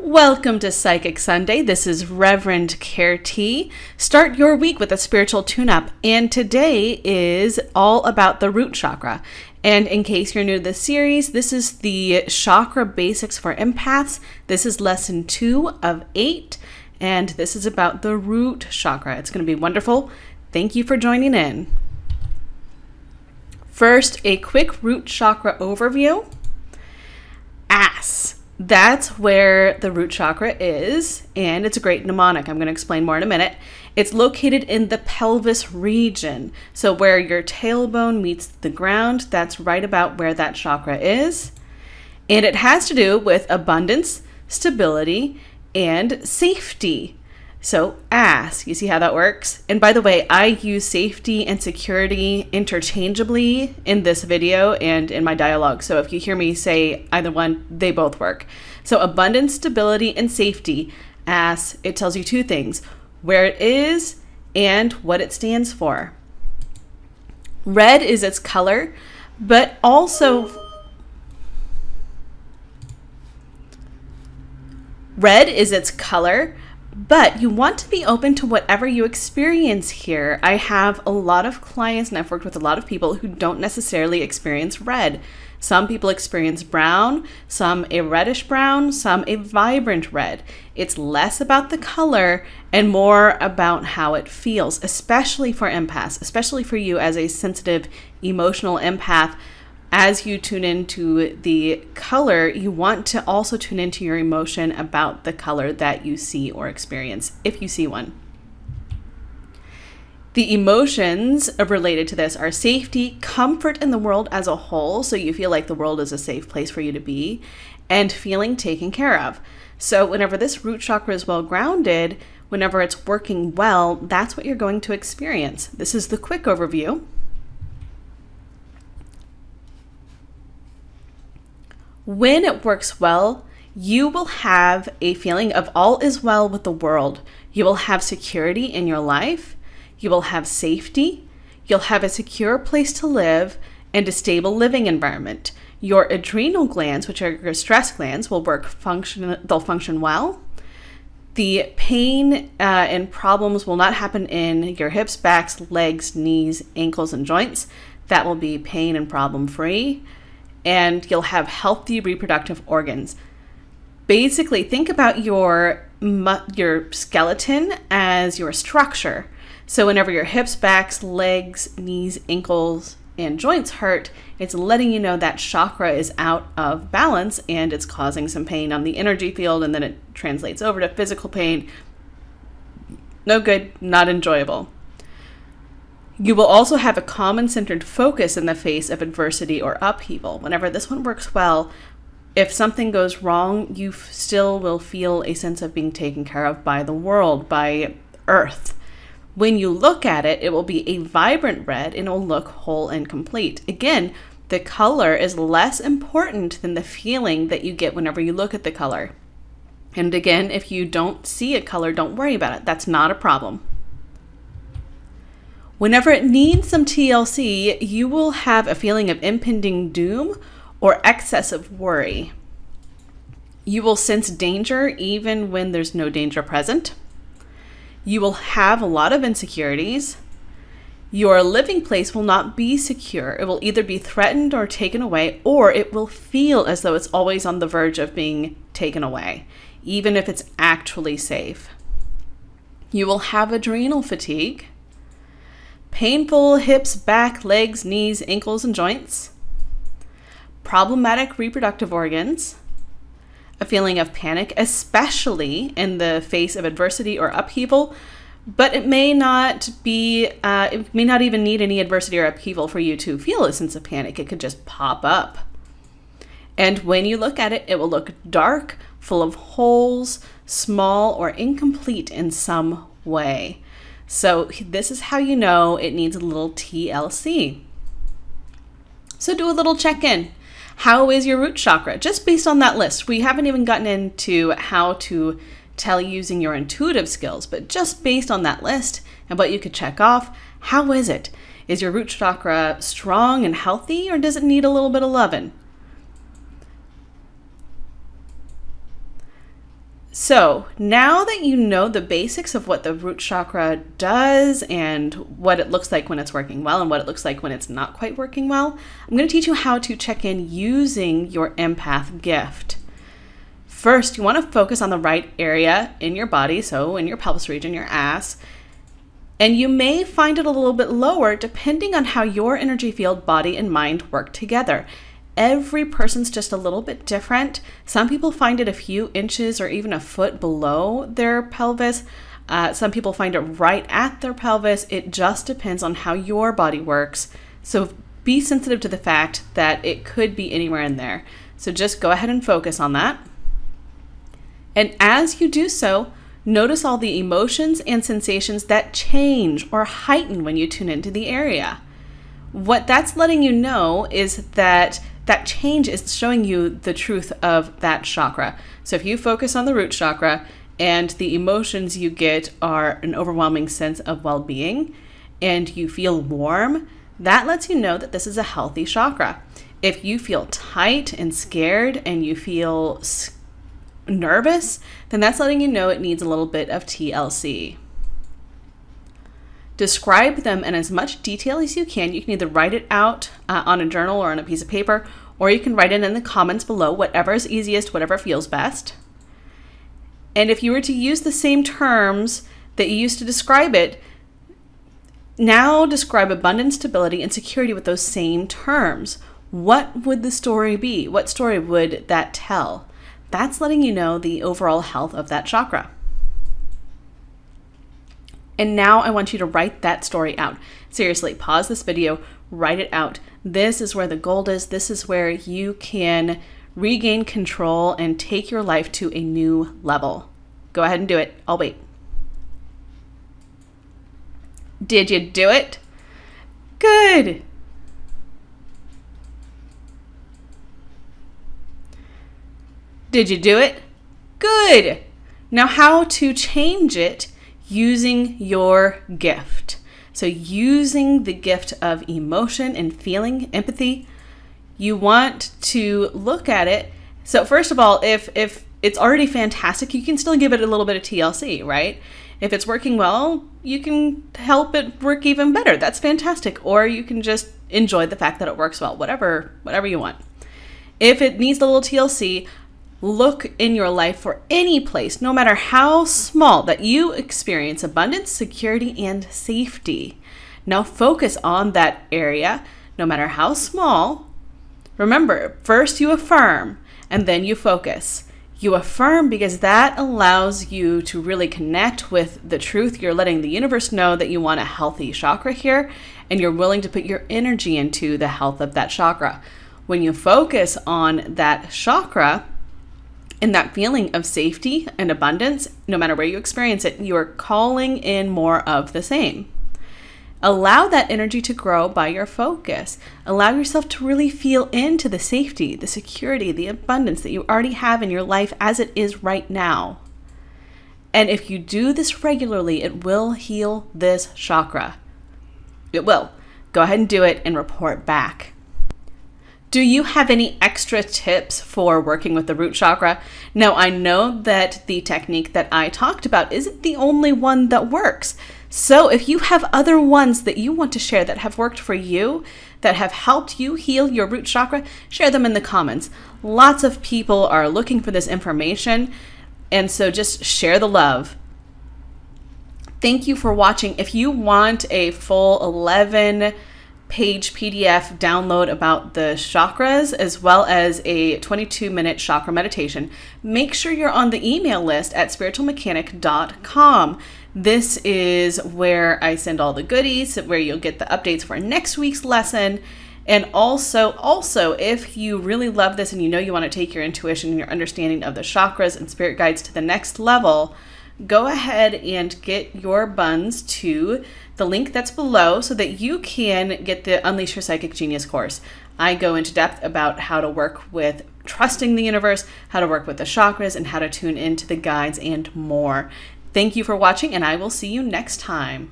Welcome to Psychic Sunday. This is Reverend Care T. Start your week with a spiritual tune-up, and today is all about the root chakra. And in case you're new to this series, this is the chakra basics for empaths. This is lesson 2 of 8, and this is about the root chakra. It's going to be wonderful. Thank you for joining in. First, a quick root chakra overview. Ass. That's where the root chakra is, and it's a great mnemonic. I'm going to explain more in a minute. It's located in the pelvis region. So where your tailbone meets the ground, that's right about where that chakra is. And it has to do with abundance, stability, and safety. So ass, you see how that works? And by the way, I use safety and security interchangeably in this video and in my dialogue. So if you hear me say either one, they both work. So abundance, stability, and safety, ass, it tells you two things: where it is and what it stands for. Red is its color, but also but you want to be open to whatever you experience here. I have a lot of clients and I've worked with a lot of people who don't necessarily experience red. Some people experience brown, some a reddish brown, some a vibrant red. It's less about the color and more about how it feels, especially for empaths, especially for you as a sensitive, emotional empath. As you tune into the color, you want to also tune into your emotion about the color that you see or experience, if you see one. The emotions related to this are safety, comfort in the world as a whole, so you feel like the world is a safe place for you to be, and feeling taken care of. So whenever this root chakra is well grounded, whenever it's working well, that's what you're going to experience. This is the quick overview. When it works well, you will have a feeling of all is well with the world. You will have security in your life. You will have safety. You'll have a secure place to live and a stable living environment. Your adrenal glands, which are your stress glands, will they'll function well. The pain and problems will not happen in your hips, backs, legs, knees, ankles, and joints. That will be pain and problem free. And you'll have healthy reproductive organs. Basically, think about your skeleton as your structure. So whenever your hips, backs, legs, knees, ankles, and joints hurt, it's letting you know that chakra is out of balance and it's causing some pain on the energy field, and then it translates over to physical pain. No good, not enjoyable. You will also have a calm and centered focus in the face of adversity or upheaval. Whenever this one works well, if something goes wrong, you still will feel a sense of being taken care of by the world, by Earth. When you look at it, it will be a vibrant red and it will look whole and complete. Again, the color is less important than the feeling that you get whenever you look at the color. And again, if you don't see a color, don't worry about it. That's not a problem. Whenever it needs some TLC, you will have a feeling of impending doom or excessive worry. You will sense danger even when there's no danger present. You will have a lot of insecurities. Your living place will not be secure. It will either be threatened or taken away, or it will feel as though it's always on the verge of being taken away, even if it's actually safe. You will have adrenal fatigue. Painful hips, back, legs, knees, ankles, and joints. Problematic reproductive organs. A feeling of panic, especially in the face of adversity or upheaval, but it may not even need any adversity or upheaval for you to feel a sense of panic. It could just pop up. And when you look at it, it will look dark, full of holes, small, or incomplete in some way. So this is how you know it needs a little TLC. So do a little check-in. How is your root chakra? Just based on that list. We haven't even gotten into how to tell using your intuitive skills, but just based on that list and what you could check off, how is it? Is your root chakra strong and healthy, or does it need a little bit of loving? So now that you know the basics of what the root chakra does and what it looks like when it's working well and what it looks like when it's not quite working well, I'm going to teach you how to check in using your empath gift. First, you want to focus on the right area in your body, so in your pelvis region, your ass, and you may find it a little bit lower depending on how your energy field, body, and mind work together. Every person's just a little bit different. Some people find it a few inches or even a foot below their pelvis. Some people find it right at their pelvis. It just depends on how your body works. So be sensitive to the fact that it could be anywhere in there. So just go ahead and focus on that. And as you do so, notice all the emotions and sensations that change or heighten when you tune into the area. What that's letting you know is that change is showing you the truth of that chakra. So if you focus on the root chakra and the emotions you get are an overwhelming sense of well-being and you feel warm, that lets you know that this is a healthy chakra. If you feel tight and scared and you feel nervous, then that's letting you know it needs a little bit of TLC. Describe them in as much detail as you can. You can either write it out on a journal or on a piece of paper, or you can write it in the comments below, whatever is easiest, whatever feels best. And if you were to use the same terms that you used to describe it, now describe abundance, stability, and security with those same terms. What would the story be? What story would that tell? That's letting you know the overall health of that chakra. And now I want you to write that story out. Seriously, pause this video, write it out. This is where the gold is. This is where you can regain control and take your life to a new level. Go ahead and do it. I'll wait. Did you do it? Good. Did you do it? Good. Now how to change it using your gift. So using the gift of emotion and feeling, empathy, you want to look at it. So first of all, if it's already fantastic, you can still give it a little bit of TLC, right? If it's working well, you can help it work even better. That's fantastic. Or you can just enjoy the fact that it works well, whatever you want. If it needs a little TLC, look in your life for any place, no matter how small, that you experience abundance, security, and safety. Now focus on that area, no matter how small. Remember, first you affirm, and then you focus. You affirm because that allows you to really connect with the truth. You're letting the universe know that you want a healthy chakra here, and you're willing to put your energy into the health of that chakra. When you focus on that chakra, and that feeling of safety and abundance, no matter where you experience it, you are calling in more of the same. Allow that energy to grow by your focus. Allow yourself to really feel into the safety, the security, the abundance that you already have in your life as it is right now. And if you do this regularly, it will heal this chakra. It will. Go ahead and do it and report back. Do you have any extra tips for working with the root chakra? Now, I know that the technique that I talked about isn't the only one that works. So if you have other ones that you want to share that have worked for you, that have helped you heal your root chakra, share them in the comments. Lots of people are looking for this information, and so just share the love. Thank you for watching. If you want a full 11-page PDF download about the chakras, as well as a 22-minute chakra meditation, make sure you're on the email list at spiritualmechanic.com. This is where I send all the goodies, where you'll get the updates for next week's lesson. And also, if you really love this and you know you want to take your intuition and your understanding of the chakras and spirit guides to the next level, go ahead and get your buns to the link that's below so that you can get the Unleash Your Psychic Genius course. I go into depth about how to work with trusting the universe, how to work with the chakras, and how to tune into the guides and more. Thank you for watching, and I will see you next time.